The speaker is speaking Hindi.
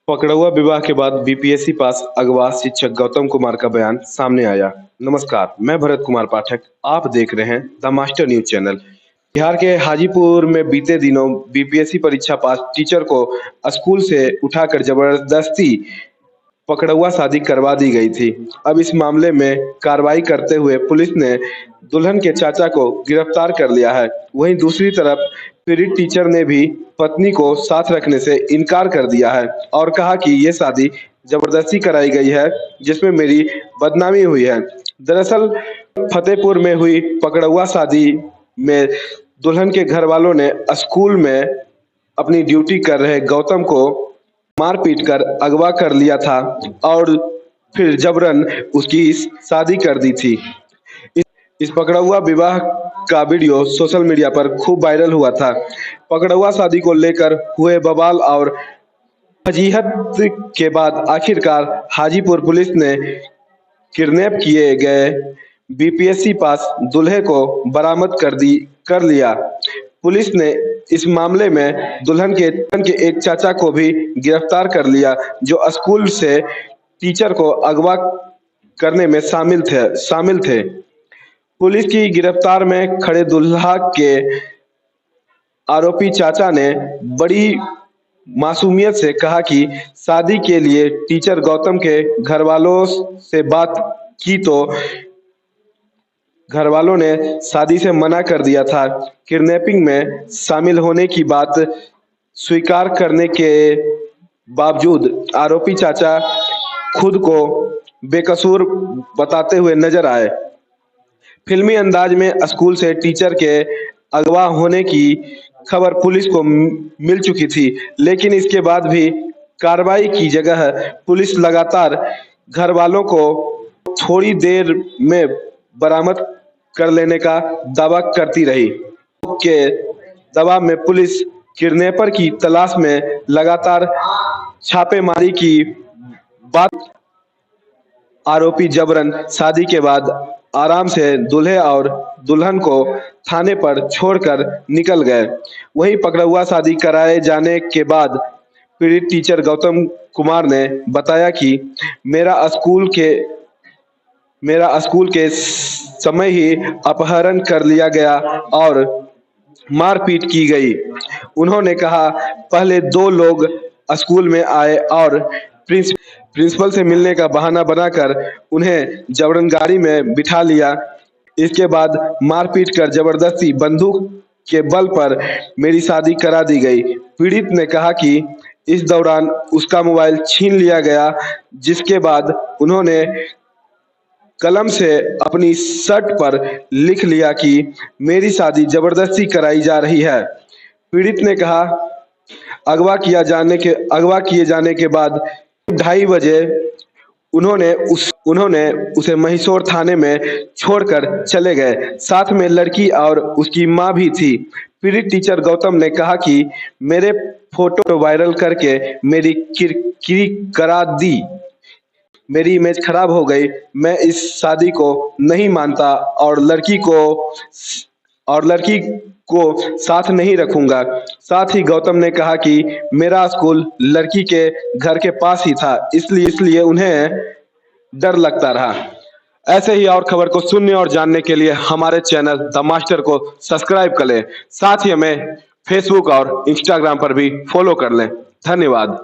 पकड़ुआ विवाह के बाद बीपीएससी पास अगवा शिक्षक गौतम कुमार का बयान सामने आया। नमस्कार, मैं भरत कुमार पाठक, आप देख रहे हैं the master news channel. Bihar के हाजीपुर में बीते दिनों बीपीएससी परीक्षा पास टीचर को स्कूल से उठाकर जबरदस्ती पकड़ुआ शादी करवा दी गई थी। अब इस मामले में कार्रवाई करते हुए पुलिस ने दुल्हन के चाचा को गिरफ्तार कर लिया है। वहीं दूसरी तरफ पीड़ित टीचर ने भी पत्नी को साथ रखने से इनकार कर दिया है और कहा कि ये शादी जबरदस्ती कराई गई है, जिसमें मेरी बदनामी हुई है। दरअसल फतेहपुर में हुई पकड़ुआ शादी में दुल्हन के घर वालों ने स्कूल में अपनी ड्यूटी कर रहे गौतम को मारपीट कर अगवा कर लिया था और फिर जबरन उसकी शादी कर दी थी। इस पकड़ुआ विवाह का वीडियो सोशल मीडिया पर खूब वायरल हुआ था। पकड़ुआ शादी को लेकर हुए बवाल और फजीहत के बाद आखिरकार हाजीपुर पुलिस ने किडनैप किए गए बीपीएससी पास दूल्हे को बरामद कर लिया। पुलिस ने इस मामले में दुल्हन के एक चाचा को भी गिरफ्तार कर लिया, जो स्कूल से टीचर को अगवा करने में शामिल थे। पुलिस की गिरफ्तार में खड़े दुल्हा के आरोपी चाचा ने बड़ी मासूमियत से कहा कि शादी के लिए टीचर गौतम के घर वालों से बात की तो घर वालों ने शादी से मना कर दिया था। किडनैपिंग में शामिल होने की बात स्वीकार करने के बावजूद आरोपी चाचा खुद को बेकसूर बताते हुए नजर आए। फिल्मी अंदाज में स्कूल से टीचर के अगवा होने की खबर पुलिस को मिल चुकी थी, लेकिन इसके बाद भी कार्रवाई की जगह पुलिस लगातार घर वालों को थोड़ी देर में बरामद कर लेने का दावा करती रही। के दबाव में पुलिस किडनैपर की तलाश में लगातार छापेमारी की बात। आरोपी जबरन शादी के बाद आराम से दूल्हे और दुल्हन को थाने पर छोड़कर निकल गए। वहीं पकड़ुआ शादी कराए जाने के बाद पीड़ित टीचर गौतम कुमार ने बताया कि मेरा स्कूल के समय ही अपहरण कर लिया गया और मारपीट की गई। उन्होंने कहा, पहले 2 लोग स्कूल में आए और प्रिंसिपल से मिलने का बहाना बनाकर उन्हें जबरन गाड़ी में बिठा लिया। इसके बाद मारपीट कर जबरदस्ती बंदूक के बल पर मेरी शादी करा दी गई। पीड़ित ने कहा कि इस दौरान उसका मोबाइल छीन लिया गया, जिसके बाद उन्होंने कलम से अपनी शर्ट पर लिख लिया कि मेरी शादी जबरदस्ती कराई जा रही है। पीड़ित ने कहा, अगवा किए जाने के बाद 2:30 बजे उन्होंने उसे महिसौर थाने में छोड़कर चले गए। साथ में लड़की और उसकी मां भी थी। पीड़ित टीचर गौतम ने कहा कि मेरे फोटो वायरल करके मेरी किरकिरी करा दी, मेरी इमेज खराब हो गई। मैं इस शादी को नहीं मानता और लड़की को साथ नहीं रखूंगा। साथ ही गौतम ने कहा कि मेरा स्कूल लड़की के घर के पास ही था, इसलिए उन्हें डर लगता रहा। ऐसे ही और खबर को सुनने और जानने के लिए हमारे चैनल द मास्टर को सब्सक्राइब कर लें। साथ ही हमें फेसबुक और इंस्टाग्राम पर भी फॉलो कर लें। धन्यवाद।